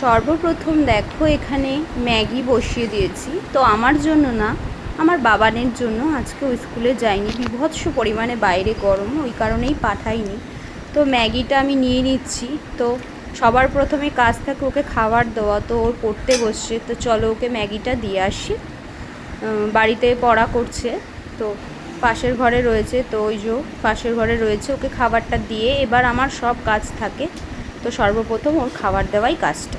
সর্বপ্রথম দেখো এখানে ম্যাগি বসিয়ে দিয়েছি। তো আমার জন্য না, আমার বাবানের জন্য। আজকে ওই স্কুলে যায়নি, বীভৎস পরিমাণে বাইরে গরম, ওই কারণেই পাঠাইনি। তো ম্যাগিটা আমি নিয়ে নিচ্ছি। তো সবার প্রথমে কাজ থাকে ওকে খাবার দেওয়া, তো ওর পড়তে বসছে। তো চলো ওকে ম্যাগিটা দিয়ে আসি। বাড়িতে পড়া করছে, তো পাশের ঘরে রয়েছে, তো ওই যে পাশের ঘরে রয়েছে, ওকে খাবারটা দিয়ে এবার আমার সব কাজ থাকে। তো সর্বপ্রথম ওর খাবার দেওয়াই কাজটা।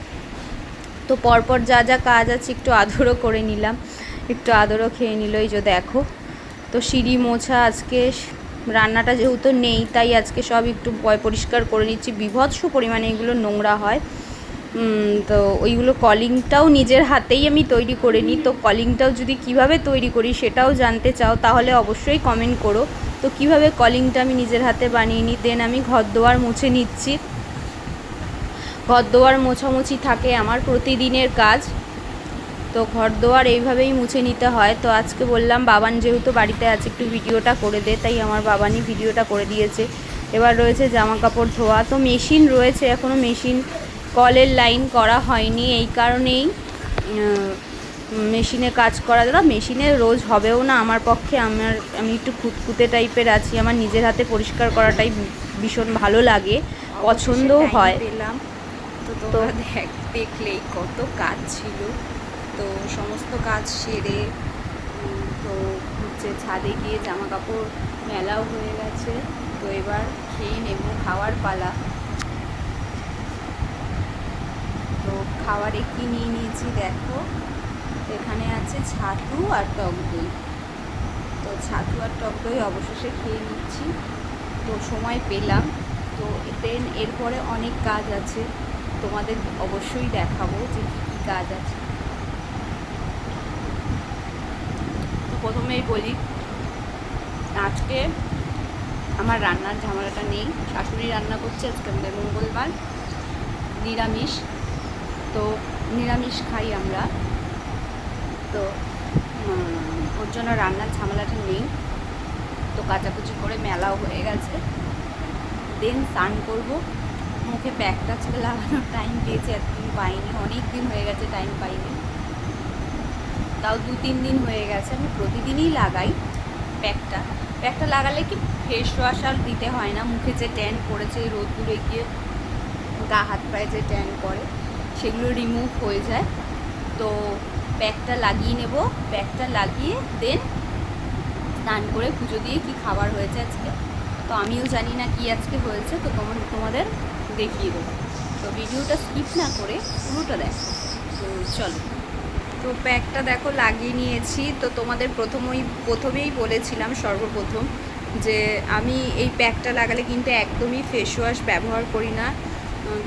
তো পরপর যা যা কাজ আছে একটু আদরও করে নিলাম, একটু আদরও খেয়ে নিল। এই যে দেখো, তো সিঁড়ি মোছা, আজকে রান্নাটা যেহেতু নেই তাই আজকে সব একটু পরিষ্কার করে নিচ্ছি। বীভৎস পরিমাণে এগুলো নোংরা হয়। তো ওইগুলো কলিংটাও নিজের হাতেই আমি তৈরি করে নিই। তো কলিংটাও যদি কিভাবে তৈরি করি সেটাও জানতে চাও তাহলে অবশ্যই কমেন্ট করো। তো কিভাবে কলিংটা আমি নিজের হাতে বানিয়ে নিই। দেন আমি ঘর দোয়ার মুছে নিচ্ছি। ঘর দোয়ার মোছামুছি থাকে আমার প্রতিদিনের কাজ। তো ঘর দোয়ার এইভাবেই মুছে নিতে হয়। তো আজকে বললাম বাবান যেহেতু বাড়িতে আছে একটু ভিডিওটা করে দে, তাই আমার বাবানই ভিডিওটা করে দিয়েছে। এবার রয়েছে জামা কাপড় ধোয়া। তো মেশিন রয়েছে, এখনও মেশিন কলের লাইন করা হয়নি, এই কারণেই মেশিনে কাজ করা দাদা মেশিনে রোজ হবেও না আমার পক্ষে। আমি একটু খুঁতখুঁতে টাইপের আছি, আমার নিজের হাতে পরিষ্কার করাটাই ভীষণ ভালো লাগে, পছন্দও হয়। পেলাম তো তোমরা দেখলেই কত কাজ ছিল। তো সমস্ত কাজ সেরে তো হচ্ছে ছাদে গিয়ে জামা কাপড় মেলাও হয়ে গেছে। তো এবার খেয়ে নেব, খাওয়ার পালা। তো খাবারে কি নিয়ে নিয়েছি দেখো, এখানে আছে ছাতু আর টক দই। তো ছাতু আর টক দই অবশেষে খেয়ে নিচ্ছি, তো সময় পেলাম। তো দেন এরপরে অনেক কাজ আছে, তোমাদের অবশ্যই দেখাবো যে কী কী কাজ আছে। তো প্রথমেই বলি, আজকে আমার রান্নার ঝামেলাটা নেই, শাশুড়ি রান্না করছে। আজকে আমাদের মঙ্গলবার, নিরামিষ। তো নিরামিষ খাই আমরা, তো ওর জন্য রান্নার ঝামেলাটা নেই। তো কাচাকুচি করে মেলাও হয়ে গেছে। দেন স্নান করবো, মুখে প্যাকটা আজকে লাগানোর টাইম পেয়েছি, এতদিন পাইনি, অনেক দিন হয়ে গেছে টাইম পাইনি, তাও 2-3 দিন হয়ে গেছে। আমি প্রতিদিনই লাগাই প্যাকটা। প্যাকটা লাগালে কি ফেস ওয়াশ আর দিতে হয় না, মুখে যে ট্যান পড়েছে এই রোদগুলো গিয়ে গা হাত পায়ে যে ট্যান পড়ে সেগুলো রিমুভ হয়ে যায়। তো প্যাকটা লাগিয়ে নেব, প্যাকটা লাগিয়ে দেন স্নান করে পুজো দিয়ে কি খাবার হয়েছে আজকে, তো আমিও জানি না কি আজকে হয়েছে, তো তোমাদের দেখিয়ে দেবো। তো ভিডিওটা স্কিপ না করে পুরোটা দেখো। তো চলো, তো প্যাকটা দেখো লাগিয়ে নিয়েছি। তো তোমাদের প্রথমেই বলেছিলাম সর্বপ্রথম যে আমি এই প্যাকটা লাগালে কিন্তু একদমই ফেস ওয়াশ ব্যবহার করি না।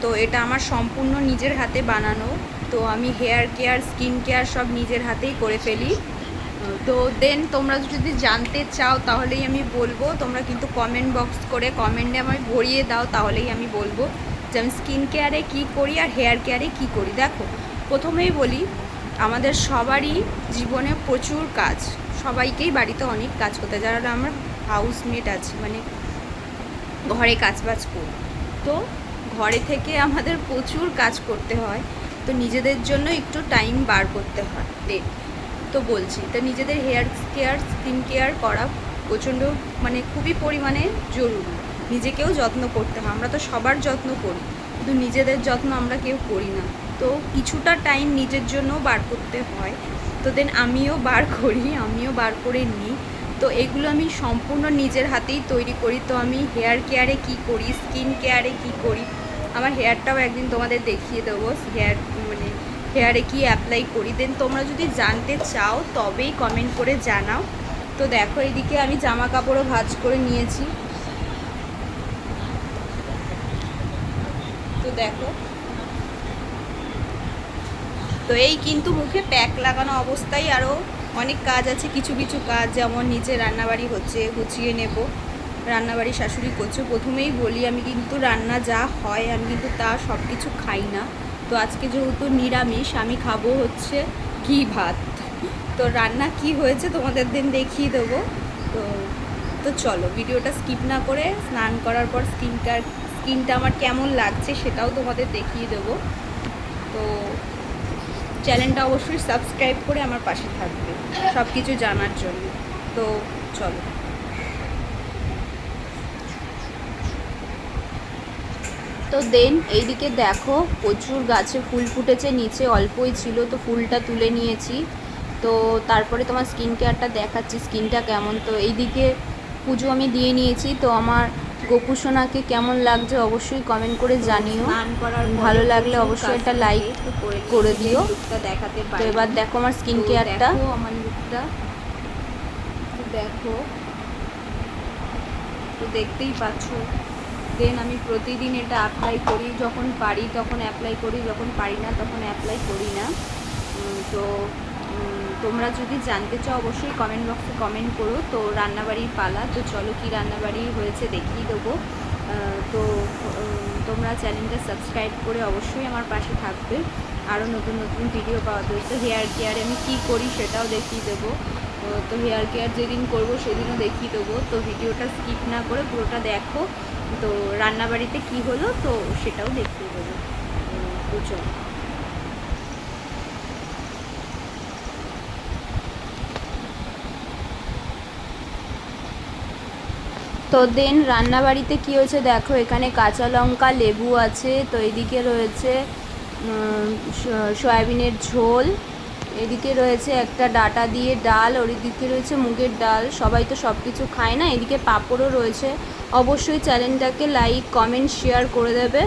তো এটা আমার সম্পূর্ণ নিজের হাতে বানানো। তো আমি হেয়ার কেয়ার, স্কিন কেয়ার সব নিজের হাতেই করে ফেলি। তো দেন তোমরা যদি জানতে চাও তাহলেই আমি বলবো, তোমরা কিন্তু কমেন্ট বক্স করে কমেন্টে আমায় ভরিয়ে দাও, তাহলেই আমি বলবো যে আমি স্কিন কেয়ারে কী করি আর হেয়ার কেয়ারে কী করি। দেখো প্রথমেই বলি, আমাদের সবারই জীবনে প্রচুর কাজ, সবাইকেই বাড়িতে অনেক কাজ করতে হয়। যারা আমরা হাউসমেট আছি, মানে ঘরে কাজবাজ করি, তো ঘরে থেকে আমাদের প্রচুর কাজ করতে হয়। তো নিজেদের জন্য একটু টাইম বার করতে হয়। তো বলছি, তো নিজেদের হেয়ার কেয়ার, স্কিন কেয়ার করা প্রচণ্ড মানে খুবই পরিমাণে জরুরি। নিজেকেও যত্ন করতে হয়, আমরা তো সবার যত্ন করি কিন্তু নিজেদের যত্ন আমরা কেউ করি না। তো কিছুটা টাইম নিজের জন্য বার করতে হয়। তো দেন আমিও বার করি, আমিও বার করে নিই। তো এগুলো আমি সম্পূর্ণ নিজের হাতেই তৈরি করি। তো আমি হেয়ার কেয়ারে কী করি, স্কিন কেয়ারে কী করি, আমার হেয়ারটাও একদিন তোমাদের দেখিয়ে দেবো, হেয়ারে কি অ্যাপ্লাই করি। দেন তোমরা যদি জানতে চাও তবেই কমেন্ট করে জানাও। তো দেখো এদিকে আমি জামা কাপড়ও ভাঁজ করে নিয়েছি। তো দেখো, তো এই কিন্তু মুখে প্যাক লাগানো অবস্থায় আরও অনেক কাজ আছে, কিছু কিছু কাজ, যেমন নিচে রান্নাবাড়ি হচ্ছে, গুছিয়ে নেব। রান্নাবাড়ি শাশুড়ি করছে। প্রথমেই বলি, আমি কিন্তু রান্না যা হয় আমি কিন্তু তা সব কিছু খাই না। তো আজকে যেহেতু নিরামিষ, আমি খাবো হচ্ছে ঘি ভাত। তো রান্না কি হয়েছে তোমাদের দিন দেখিয়ে দেবো। তো তো চলো ভিডিওটা স্কিপ না করে, স্নান করার পর স্কিনটা আমার কেমন লাগছে সেটাও তোমাদের দেখিয়ে দেবো। তো চ্যানেলটা অবশ্যই সাবস্ক্রাইব করে আমার পাশে থাকবে সব কিছু জানার জন্য। তো চলো। তো দেন এইদিকে দেখো প্রচুর গাছে ফুল ফুটেছে, নিচে অল্পই ছিল, তো ফুলটা তুলে নিয়েছি। তো তারপরে তোমার স্কিন কেয়ারটা দেখাচ্ছি স্কিনটা কেমন। তো এইদিকে পুজো আমি দিয়ে নিয়েছি। তো আমার গোপুসোনাকে কেমন লাগছে অবশ্যই কমেন্ট করে জানিও, ভালো লাগলে অবশ্যই একটা লাইক করে দিও। দেখাতে তো এবার দেখো আমার স্কিন কেয়ারটা, আমার লুকটা দেখো, তো দেখতেই পাচ্ছ। দেন আমি প্রতিদিন এটা অ্যাপ্লাই করি, যখন পারি তখন অ্যাপ্লাই করি, যখন পারি না তখন অ্যাপ্লাই করি না। তো তোমরা যদি জানতে চাও অবশ্যই কমেন্ট বক্সে কমেন্ট করো। তো রান্নাবাড়ির পালা, তো চলো কি রান্নাবাড়ি হয়েছে দেখিয়ে দেবো। তো তোমরা চ্যানেলটা সাবস্ক্রাইব করে অবশ্যই আমার পাশে থাকবে, আরও নতুন নতুন ভিডিও পাওয়া যায়। তো হেয়ার কেয়ারে আমি কী করি সেটাও দেখিয়ে দেবো। তো হেয়ার কেয়ার যেদিন করবো সেদিনও দেখিয়ে দেবো। তো ভিডিওটা স্কিপ না করে পুরোটা দেখো। তো রান্নাবাড়িতে কি হলো তো সেটাও দেখিয়ে দেবো। তো চলো। তো দেন রান্নাবাড়িতে কী হয়েছে দেখো, এখানে কাঁচা লঙ্কা, লেবু আছে। তো এদিকে রয়েছে সয়াবিনের ঝোল, এদিকে রয়েছে একটা ডাঁটা দিয়ে ডাল, ওর দিকে রয়েছে মুগের ডাল। সবাই তো সব কিছু খায় না। এদিকে পাঁপড়ও রয়েছে। অবশ্যই চ্যানেলটাকে লাইক, কমেন্ট, শেয়ার করে দেবে।